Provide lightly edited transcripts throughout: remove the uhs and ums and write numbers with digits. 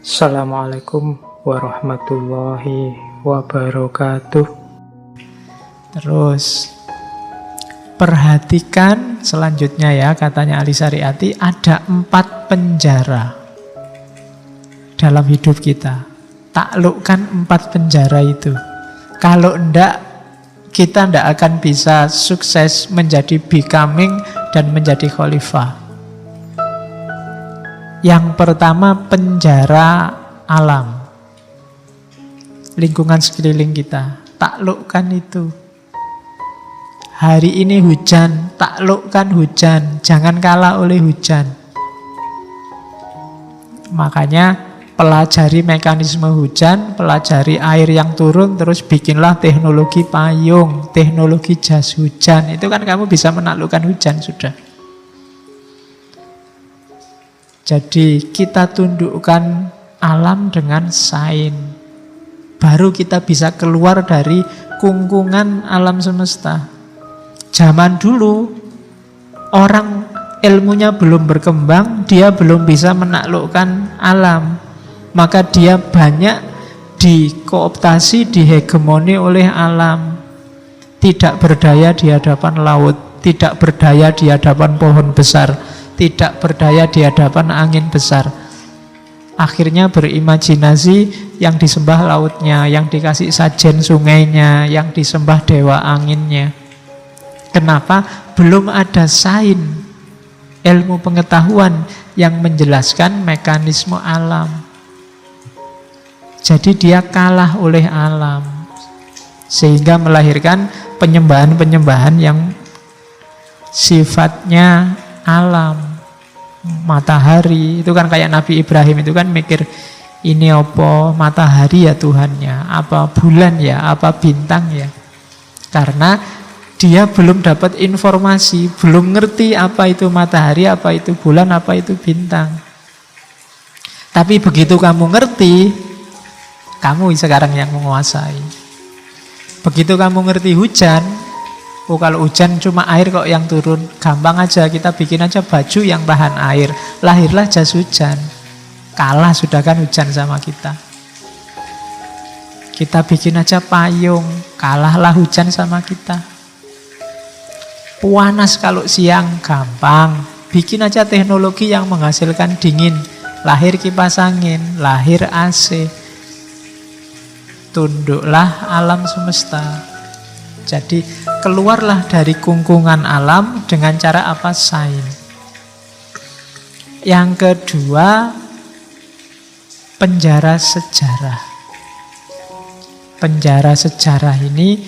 Assalamualaikum warahmatullahi wabarakatuh. Terus perhatikan selanjutnya ya, katanya Ali Syariati, ada 4 penjara dalam hidup kita. Taklukkan 4 penjara itu. Kalau enggak, kita enggak akan bisa sukses menjadi becoming dan menjadi khalifah. Yang pertama, penjara alam, lingkungan sekeliling kita. Taklukkan itu. Hari ini hujan, taklukkan hujan. Jangan kalah oleh hujan. Makanya pelajari mekanisme hujan, pelajari air yang turun, terus bikinlah teknologi payung, teknologi jas hujan. Itu kan kamu bisa menaklukkan hujan sudah. Jadi kita tundukkan alam dengan sains. Baru kita bisa keluar dari kungkungan alam semesta. Zaman dulu orang ilmunya belum berkembang, dia belum bisa menaklukkan alam. Maka dia banyak dikooptasi, dihegemoni oleh alam. Tidak berdaya di hadapan laut, tidak berdaya di hadapan pohon besar, tidak berdaya di hadapan angin besar. Akhirnya berimajinasi, yang disembah lautnya, yang dikasih sajen sungainya, yang disembah dewa anginnya. Kenapa? Belum ada sains, ilmu pengetahuan yang menjelaskan mekanisme alam. Jadi dia kalah oleh alam, sehingga melahirkan penyembahan-penyembahan yang sifatnya alam. Matahari itu kan kayak Nabi Ibrahim itu kan mikir, ini apa matahari ya Tuhannya, apa bulan ya, apa bintang ya. Karena dia belum dapat informasi, belum ngerti apa itu matahari, apa itu bulan, apa itu bintang. Tapi begitu kamu ngerti, kamu sekarang yang menguasai. Begitu kamu ngerti hujan, oh kalau hujan cuma air kok yang turun, gampang aja, kita bikin aja baju yang tahan air, lahirlah jas hujan. Kalah sudah kan hujan sama kita. Kita bikin aja payung, kalahlah hujan sama kita. Panas kalau siang, gampang, bikin aja teknologi yang menghasilkan dingin, lahir kipas angin, lahir AC. Tunduklah alam semesta. Jadi keluarlah dari kungkungan alam dengan cara apa? Sains. Yang kedua, penjara sejarah. Penjara sejarah ini,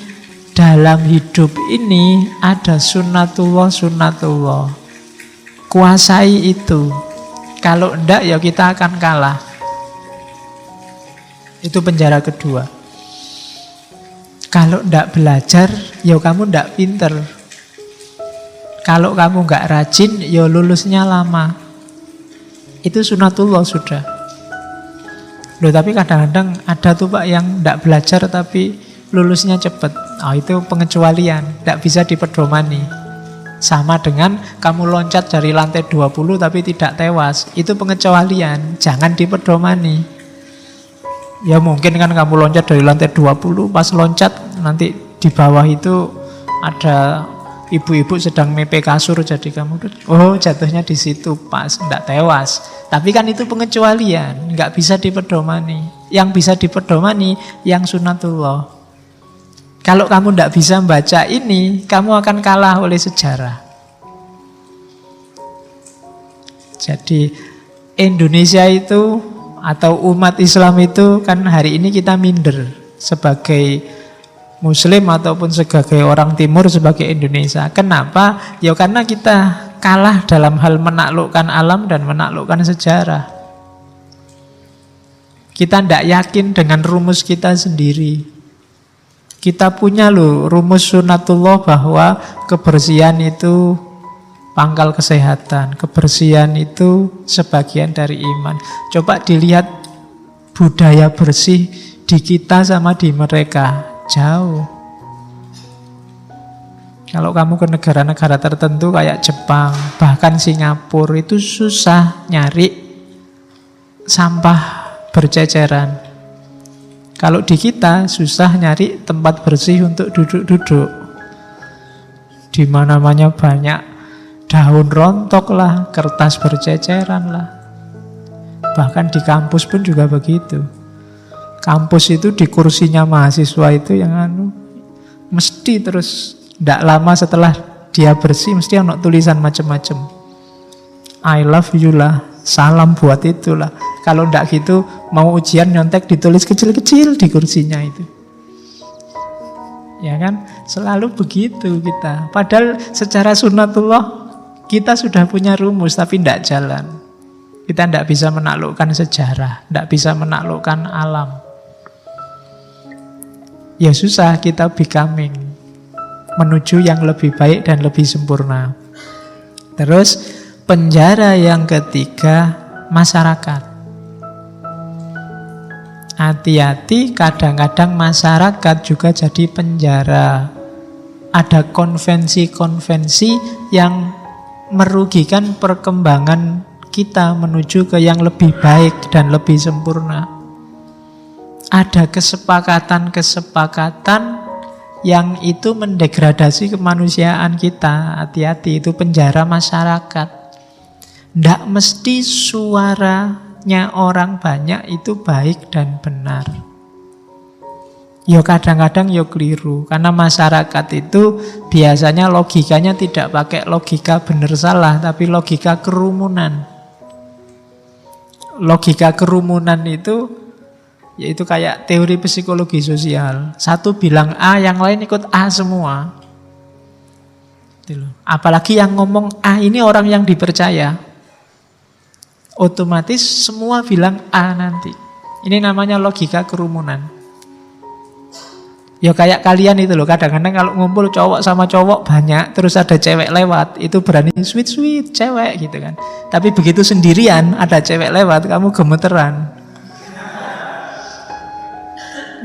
dalam hidup ini ada sunnatullah. Kuasai itu. Kalau enggak ya kita akan kalah. Itu penjara kedua. Kalau enggak belajar, ya kamu enggak pinter. Kalau kamu enggak rajin, ya lulusnya lama. Itu sunatullah sudah. Loh, tapi kadang-kadang ada tuh Pak yang enggak belajar tapi lulusnya cepat. Oh, itu pengecualian, enggak bisa dipedomani. Sama dengan kamu loncat dari lantai 20 tapi tidak tewas. Itu pengecualian, jangan dipedomani. Ya mungkin kan kamu loncat dari lantai 20, pas loncat nanti di bawah itu ada ibu-ibu sedang mepe kasur, jadi kamu jatuhnya di situ pas, enggak tewas. Tapi kan itu pengecualian, enggak bisa dipedomani. Yang bisa dipedomani yang sunatullah. Kalau kamu enggak bisa membaca ini, kamu akan kalah oleh sejarah. Jadi Indonesia itu atau umat Islam itu kan hari ini kita minder sebagai Muslim ataupun sebagai orang Timur, sebagai Indonesia. Kenapa? Ya karena kita kalah dalam hal menaklukkan alam dan menaklukkan sejarah. Kita tidak yakin dengan rumus kita sendiri. Kita punya loh rumus sunatullah bahwa kebersihan itu pangkal kesehatan, kebersihan itu sebagian dari iman. Coba dilihat budaya bersih di kita sama di mereka, jauh. Kalau kamu ke negara-negara tertentu kayak Jepang, bahkan Singapura, itu susah nyari sampah berceceran. Kalau di kita susah nyari tempat bersih untuk duduk-duduk. Di mana-mana banyak daun rontok lah, kertas berceceran lah. Bahkan di kampus pun juga begitu. Kampus itu di kursinya mahasiswa itu yang mesti terus tidak lama setelah dia bersih mesti ada tulisan macam-macam. I love you lah, salam buat itulah. Kalau tidak gitu mau ujian nyontek ditulis kecil-kecil di kursinya itu. Ya kan, selalu begitu kita. Padahal secara sunnatullah kita sudah punya rumus tapi tidak jalan. Kita tidak bisa menaklukkan sejarah, tidak bisa menaklukkan alam. Ya susah kita becoming, menuju yang lebih baik dan lebih sempurna. Terus penjara yang ketiga, masyarakat. Hati-hati, kadang-kadang masyarakat juga jadi penjara. Ada konvensi-konvensi yang merugikan perkembangan kita menuju ke yang lebih baik dan lebih sempurna. Ada kesepakatan-kesepakatan yang itu mendegradasi kemanusiaan kita. Hati-hati, itu penjara masyarakat. Tidak mesti suaranya orang banyak itu baik dan benar. Kadang-kadang keliru. Karena masyarakat itu biasanya logikanya tidak pakai logika benar salah, tapi logika kerumunan. Logika kerumunan itu yaitu kayak teori psikologi sosial. Satu bilang A, yang lain ikut A semua. Apalagi yang ngomong A ini orang yang dipercaya. Otomatis semua bilang A nanti. Ini namanya logika kerumunan. Kayak kalian itu loh, kadang-kadang kalau ngumpul cowok sama cowok banyak, terus ada cewek lewat, itu berani sweet cewek gitu kan. Tapi begitu sendirian ada cewek lewat, kamu gemeteran.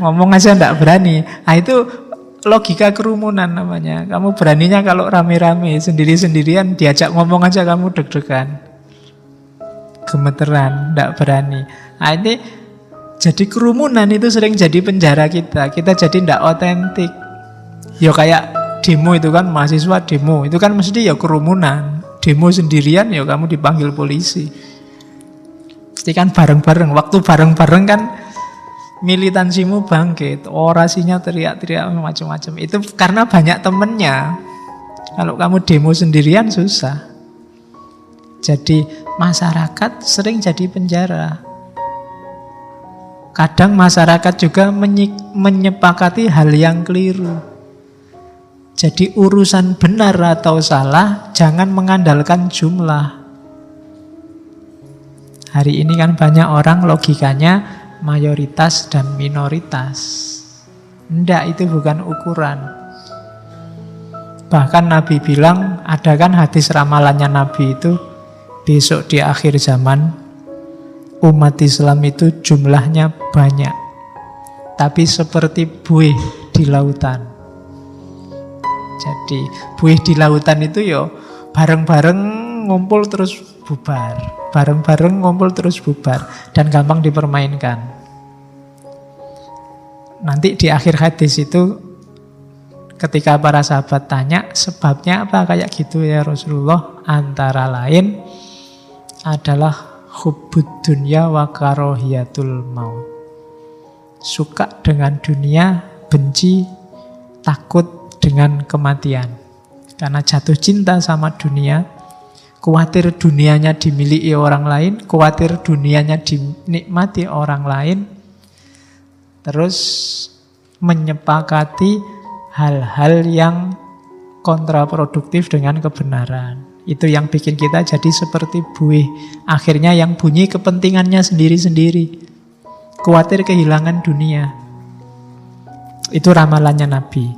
Ngomong aja enggak berani. Nah itu logika kerumunan namanya. Kamu beraninya kalau rame-rame, sendiri-sendirian diajak ngomong aja kamu deg-degan. Gemeteran, enggak berani. Nah ini jadi kerumunan itu sering jadi penjara kita. Kita jadi tidak otentik. Kayak demo itu kan, mahasiswa demo itu kan mesti kerumunan. Demo sendirian kamu dipanggil polisi. Pasti kan bareng-bareng. Waktu bareng-bareng kan militansimu bangkit, orasinya teriak-teriak macam-macam. Itu karena banyak temennya. Kalau kamu demo sendirian susah. Jadi masyarakat sering jadi penjara. Kadang masyarakat juga menyepakati hal yang keliru. Jadi urusan benar atau salah jangan mengandalkan jumlah. Hari ini kan banyak orang logikanya mayoritas dan minoritas. Enggak, itu bukan ukuran. Bahkan Nabi bilang, ada kan hadis ramalannya Nabi itu, besok di akhir zaman umat Islam itu jumlahnya banyak, tapi seperti buih di lautan. Jadi buih di lautan itu bareng-bareng ngumpul terus bubar, bareng-bareng ngumpul terus bubar, dan gampang dipermainkan. Nanti di akhir hadis itu ketika para sahabat tanya sebabnya apa kayak gitu ya Rasulullah, antara lain adalah hubbud dunya wa karahiyatul maut. Suka dengan dunia, benci, takut dengan kematian. Karena jatuh cinta sama dunia, khawatir dunianya dimiliki orang lain, khawatir dunianya dinikmati orang lain, terus menyepakati hal-hal yang kontraproduktif dengan kebenaran. Itu yang bikin kita jadi seperti buih. Akhirnya yang bunyi kepentingannya sendiri-sendiri. Khawatir kehilangan dunia. Itu ramalannya Nabi.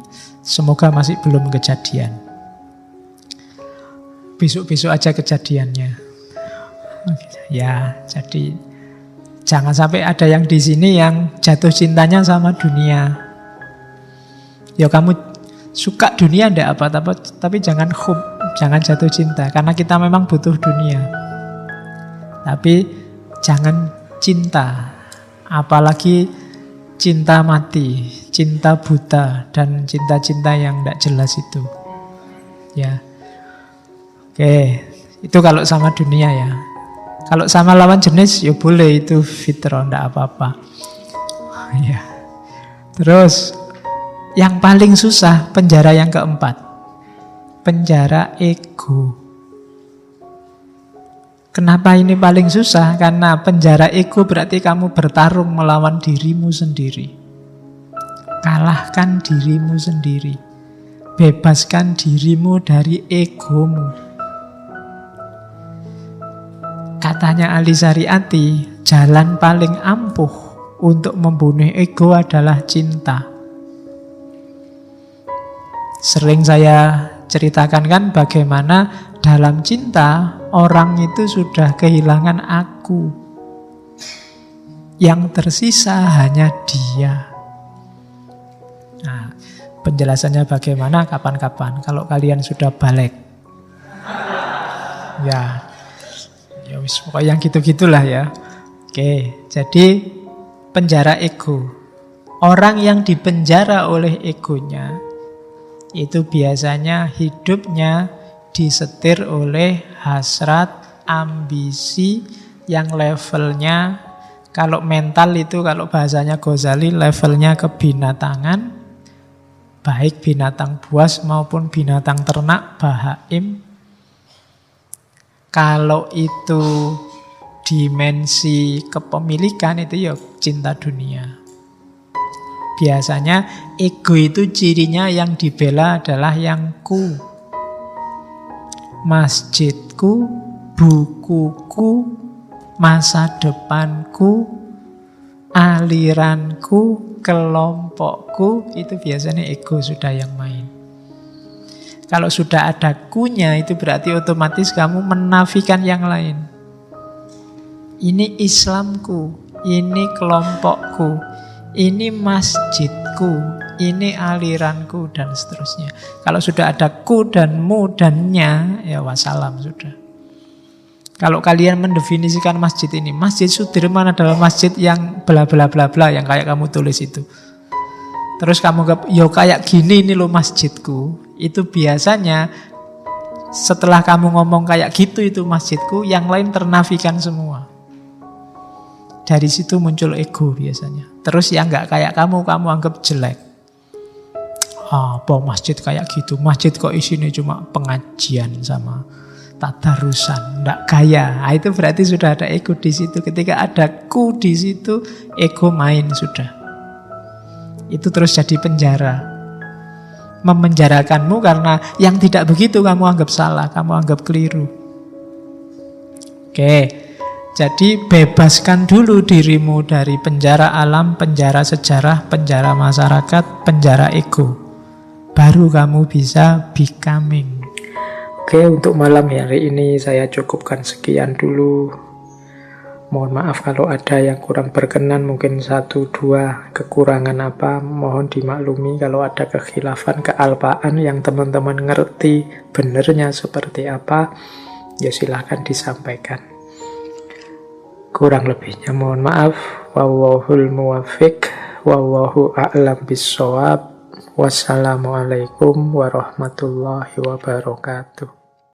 Semoga masih belum kejadian. Besok-besok aja kejadiannya. Ya, jadi jangan sampai ada yang di sini yang jatuh cintanya sama dunia. Kamu suka dunia ndak apa-apa, tapi jangan jangan jatuh cinta, karena kita memang butuh dunia. Tapi jangan cinta, Apalagi cinta mati, cinta buta, dan cinta-cinta yang tidak jelas itu. Ya, oke, itu kalau sama dunia ya. Kalau sama lawan jenis, ya boleh, itu fitrah, tidak apa-apa. Ya. Terus, yang paling susah, penjara yang keempat. Penjara ego. Kenapa ini paling susah? Karena penjara ego berarti kamu bertarung melawan dirimu sendiri. Kalahkan dirimu sendiri. Bebaskan dirimu dari egomu. Katanya Ali Syariati, jalan paling ampuh untuk membunuh ego adalah cinta. Sering saya ceritakan kan bagaimana dalam cinta orang itu sudah kehilangan aku. Yang tersisa hanya dia. Nah, penjelasannya bagaimana kapan-kapan kalau kalian sudah balik. Ya wis pokoknya yang gitu-gitulah ya. Oke, jadi penjara ego. Orang yang dipenjara oleh egonya itu biasanya hidupnya disetir oleh hasrat, ambisi yang levelnya, kalau mental itu, kalau bahasanya Ghazali, levelnya kebinatangan, baik binatang buas maupun binatang ternak, bahaim. Kalau itu dimensi kepemilikan, itu ya cinta dunia. Biasanya ego itu cirinya yang dibela adalah yang ku. Masjidku, bukuku, masa depanku, aliranku, kelompokku, itu biasanya ego sudah yang main. Kalau sudah ada kunya, itu berarti otomatis kamu menafikan yang lain. Ini Islamku, ini kelompokku, ini masjidku, ini aliranku, dan seterusnya. Kalau sudah ada ku dan mu dan nya, ya wassalam sudah. Kalau kalian mendefinisikan masjid ini, Masjid Sudirman adalah masjid yang bla bla bla bla, yang kayak kamu tulis itu. Terus kamu yo kayak gini ini lo masjidku. Itu biasanya setelah kamu ngomong kayak gitu itu masjidku, yang lain ternafikan semua. Dari situ muncul ego biasanya. Terus yang nggak kayak kamu anggap jelek. Apa masjid kayak gitu? Masjid kok isinya cuma pengajian sama tadarusan, nggak kaya. Nah, itu berarti sudah ada ego di situ. Ketika ada ku di situ, ego main sudah. Itu terus jadi penjara. Memenjarakanmu karena yang tidak begitu kamu anggap salah, kamu anggap keliru. Oke. Jadi bebaskan dulu dirimu dari penjara alam, penjara sejarah, penjara masyarakat, penjara ego. Baru kamu bisa becoming. Oke, untuk malam hari ini saya cukupkan sekian dulu. Mohon maaf kalau ada yang kurang berkenan, mungkin 1-2 kekurangan apa, mohon dimaklumi. Kalau ada kekhilafan, kealpaan yang teman-teman ngerti benernya seperti apa, ya silahkan disampaikan. Kurang lebihnya mohon maaf. Wallahul muwaffiq, wallahu a'lam bissawab. Wassalamualaikum warahmatullahi wabarakatuh.